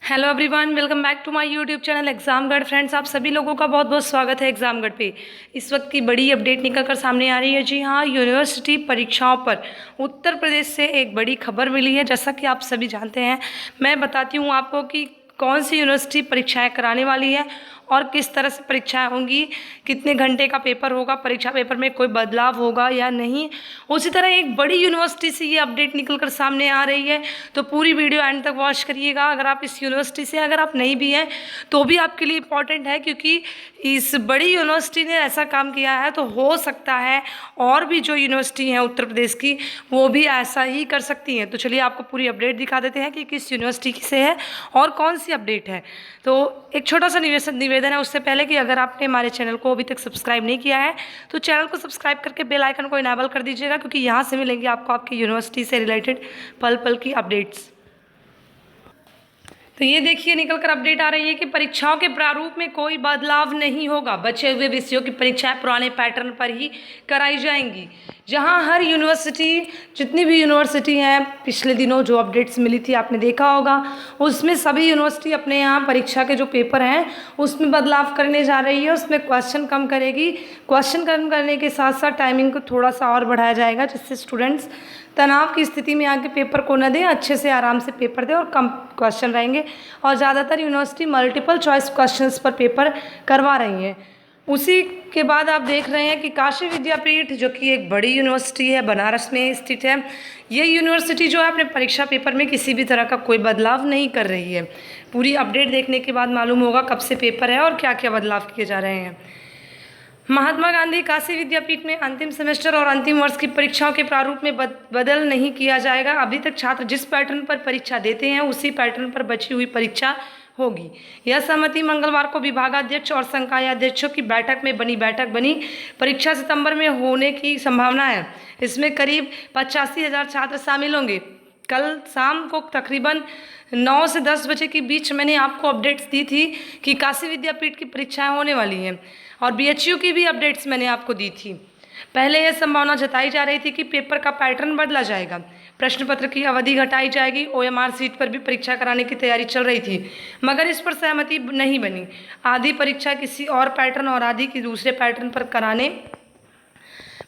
Hello everyone, welcome back to my YouTube channel Examgarh. Friends, आप सभी लोगों का बहुत बहुत स्वागत है एग्जामगढ़ पे। इस वक्त की बड़ी अपडेट निकल कर सामने आ रही है। जी हाँ, यूनिवर्सिटी परीक्षाओं पर उत्तर प्रदेश से एक बड़ी खबर मिली है। जैसा कि आप सभी जानते हैं, मैं बताती हूँ आपको कि कौन सी यूनिवर्सिटी परीक्षाएं कराने वाली है और किस तरह से परीक्षाएं होंगी, कितने घंटे का पेपर होगा, परीक्षा पेपर में कोई बदलाव होगा या नहीं। उसी तरह एक बड़ी यूनिवर्सिटी से ये अपडेट निकल कर सामने आ रही है, तो पूरी वीडियो एंड तक वॉच करिएगा। अगर आप इस यूनिवर्सिटी से, अगर आप नहीं भी हैं तो भी आपके लिए इम्पॉर्टेंट है, क्योंकि इस बड़ी यूनिवर्सिटी ने ऐसा काम किया है, तो हो सकता है और भी जो यूनिवर्सिटी हैं उत्तर प्रदेश की वो भी ऐसा ही कर सकती हैं। तो चलिए आपको पूरी अपडेट दिखा देते हैं कि किस यूनिवर्सिटी से है और कौन सी अपडेट है। तो एक छोटा सा निवेदन है उससे पहले कि अगर आपने हमारे चैनल को अभी तक सब्सक्राइब नहीं किया है तो चैनल को सब्सक्राइब करके बेल आइकन को इनेबल कर दीजिएगा, क्योंकि यहाँ से मिलेंगे आपको आपकी यूनिवर्सिटी से रिलेटेड पल पल की अपडेट्स। तो ये देखिए, निकल कर अपडेट आ रही है कि परीक्षाओं के प्रारूप में कोई बदलाव नहीं होगा। बचे हुए विषयों की परीक्षाएं पुराने पैटर्न पर ही कराई जाएंगी। जहां हर यूनिवर्सिटी, जितनी भी यूनिवर्सिटी हैं, पिछले दिनों जो अपडेट्स मिली थी आपने देखा होगा, उसमें सभी यूनिवर्सिटी अपने यहाँ परीक्षा के जो पेपर हैं उसमें बदलाव करने जा रही है। उसमें क्वेश्चन कम करेगी। क्वेश्चन कम करने के साथ साथ टाइमिंग को थोड़ा सा और बढ़ाया जाएगा, जिससे स्टूडेंट्स तनाव की स्थिति में आके पेपर को न दें, अच्छे से आराम से पेपर दें और कम क्वेश्चन रहेंगे। और ज़्यादातर यूनिवर्सिटी मल्टीपल चॉइस क्वेश्चंस पर पेपर करवा रही हैं। उसी के बाद आप देख रहे हैं कि काशी विद्यापीठ, जो कि एक बड़ी यूनिवर्सिटी है, बनारस में स्थित है, ये यूनिवर्सिटी जो है अपने परीक्षा पेपर में किसी भी तरह का कोई बदलाव नहीं कर रही है। पूरी अपडेट देखने के बाद मालूम होगा कब से पेपर है और क्या क्या बदलाव किए जा रहे हैं। महात्मा गांधी काशी विद्यापीठ में अंतिम सेमेस्टर और अंतिम वर्ष की परीक्षाओं के प्रारूप में बदल नहीं किया जाएगा। अभी तक छात्र जिस पैटर्न पर परीक्षा देते हैं उसी पैटर्न पर बची हुई परीक्षा होगी। यह सहमति मंगलवार को विभागाध्यक्ष और संकायाध्यक्षों की बैठक बनी। परीक्षा सितंबर में होने की संभावना है। इसमें करीब 85,000 छात्र शामिल होंगे। कल शाम को तकरीबन 9 से 10 बजे के बीच मैंने आपको अपडेट्स दी थी कि काशी विद्यापीठ की परीक्षाएं होने वाली हैं, और बीएचयू की भी अपडेट्स मैंने आपको दी थी। पहले यह संभावना जताई जा रही थी कि पेपर का पैटर्न बदला जाएगा, प्रश्न पत्र की अवधि घटाई जाएगी, ओएमआर सीट पर भी परीक्षा कराने की तैयारी चल रही थी, मगर इस पर सहमति नहीं बनी। आधी परीक्षा किसी और पैटर्न और आधी की दूसरे पैटर्न पर कराने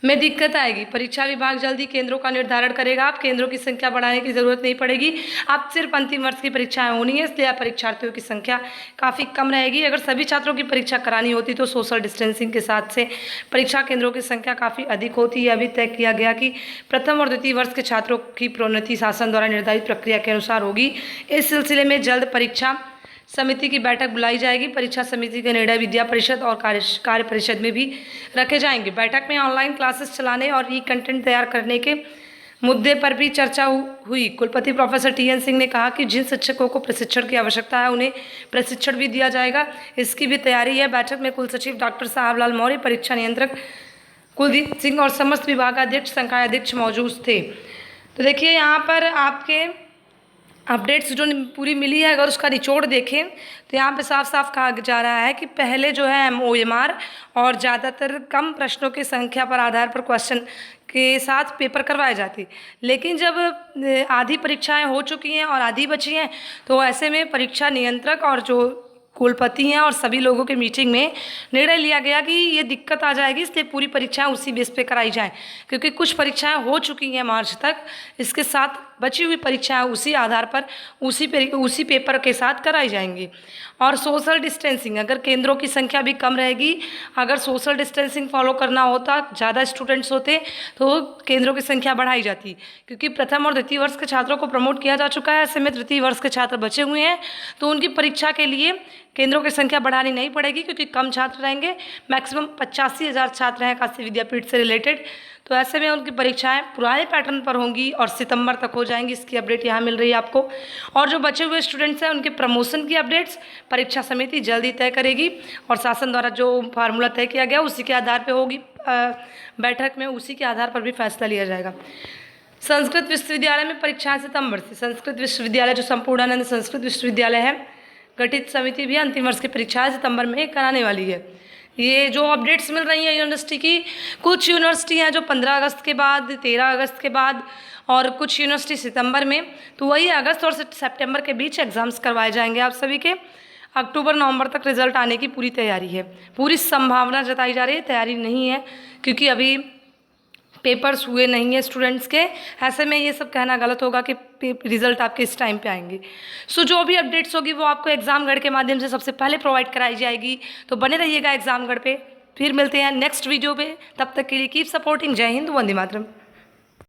में दिक्कत आएगी। परीक्षा विभाग जल्दी केंद्रों का निर्धारण करेगा। आप केंद्रों की संख्या बढ़ाने की ज़रूरत नहीं पड़ेगी। अब सिर्फ अंतिम वर्ष की परीक्षाएं होनी है, इसलिए परीक्षार्थियों की संख्या काफ़ी कम रहेगी। अगर सभी छात्रों की परीक्षा करानी होती तो सोशल डिस्टेंसिंग के साथ से परीक्षा केंद्रों की संख्या काफ़ी अधिक होती है। अभी तय किया गया कि प्रथम और द्वितीय वर्ष के छात्रों की प्रोन्नति शासन द्वारा निर्धारित प्रक्रिया के अनुसार होगी। इस सिलसिले में जल्द परीक्षा समिति की बैठक बुलाई जाएगी। परीक्षा समिति के निर्णय विद्या परिषद और कार्य परिषद में भी रखे जाएंगे। बैठक में ऑनलाइन क्लासेस चलाने और ई कंटेंट तैयार करने के मुद्दे पर भी चर्चा हुई। कुलपति प्रोफेसर टीएन सिंह ने कहा कि जिन शिक्षकों को प्रशिक्षण की आवश्यकता है उन्हें प्रशिक्षण भी दिया जाएगा, इसकी भी तैयारी है। बैठक में कुल सचिव डॉक्टर साहब लाल मौर्य, परीक्षा नियंत्रक कुलदीप सिंह और समस्त विभागाध्यक्ष, संकायाध्यक्ष मौजूद थे। तो देखिए, यहाँ पर आपके अपडेट्स जो पूरी मिली है, अगर उसका निचोड़ देखें तो यहाँ पे साफ साफ कहा जा रहा है कि पहले जो है ओएमआर और ज़्यादातर कम प्रश्नों की संख्या पर आधार पर क्वेश्चन के साथ पेपर करवाए जाते, लेकिन जब आधी परीक्षाएं हो चुकी हैं और आधी बची हैं, तो ऐसे में परीक्षा नियंत्रक और जो कुलपति हैं और सभी लोगों के मीटिंग में निर्णय लिया गया कि ये दिक्कत आ जाएगी, इसलिए पूरी परीक्षाएं उसी बेस पे कराई जाएं, क्योंकि कुछ परीक्षाएं हो चुकी हैं मार्च तक। इसके साथ बची हुई परीक्षाएं उसी आधार पर उसी पेपर के साथ कराई जाएंगी। और सोशल डिस्टेंसिंग, अगर केंद्रों की संख्या भी कम रहेगी, अगर सोशल डिस्टेंसिंग फॉलो करना होता, ज़्यादा स्टूडेंट्स होते तो केंद्रों की संख्या बढ़ाई जाती, क्योंकि प्रथम और द्वितीय वर्ष के छात्रों को प्रमोट किया जा चुका है। ऐसे में तृतीय वर्ष के छात्र बचे हुए हैं, तो उनकी परीक्षा के लिए केंद्रों की संख्या बढ़ानी नहीं पड़ेगी, क्योंकि कम छात्र रहेंगे। मैक्सिमम 85,000 छात्र हैं काशी विद्यापीठ से रिलेटेड। तो ऐसे में उनकी परीक्षाएं पुराने पैटर्न पर होंगी और सितंबर तक हो जाएंगी। इसकी अपडेट यहाँ मिल रही है आपको। और जो बचे हुए स्टूडेंट्स हैं उनके प्रमोशन की अपडेट्स परीक्षा समिति जल्दी तय करेगी, और शासन द्वारा जो फार्मूला तय किया गया उसी के आधार पर होगी बैठक में, उसी के आधार पर भी फैसला लिया जाएगा। संस्कृत विश्वविद्यालय में परीक्षाएं सितंबर से। संस्कृत विश्वविद्यालय जो संपूर्णानंद संस्कृत विश्वविद्यालय है, गठित समिति भी अंतिम वर्ष की परीक्षाएं सितंबर में कराने वाली है। ये जो अपडेट्स मिल रही हैं यूनिवर्सिटी की, कुछ यूनिवर्सिटी हैं जो 15 अगस्त के बाद, 13 अगस्त के बाद, और कुछ यूनिवर्सिटी सितंबर में, तो वही अगस्त और सितंबर के बीच एग्ज़ाम्स करवाए जाएंगे आप सभी के। अक्टूबर नवंबर तक रिजल्ट आने की पूरी तैयारी है, पूरी संभावना जताई जा रही है, तैयारी नहीं है क्योंकि अभी पेपर्स हुए नहीं है स्टूडेंट्स के। ऐसे में ये सब कहना गलत होगा कि रिजल्ट आपके इस टाइम पे आएंगे। सो जो भी अपडेट्स होगी वो आपको एग्जामगढ़ के माध्यम से सबसे पहले प्रोवाइड कराई जाएगी, तो बने रहिएगा एग्जामगढ़ पे। फिर मिलते हैं नेक्स्ट वीडियो पे, तब तक के लिए कीप सपोर्टिंग। जय हिंद, वंदे मातरम।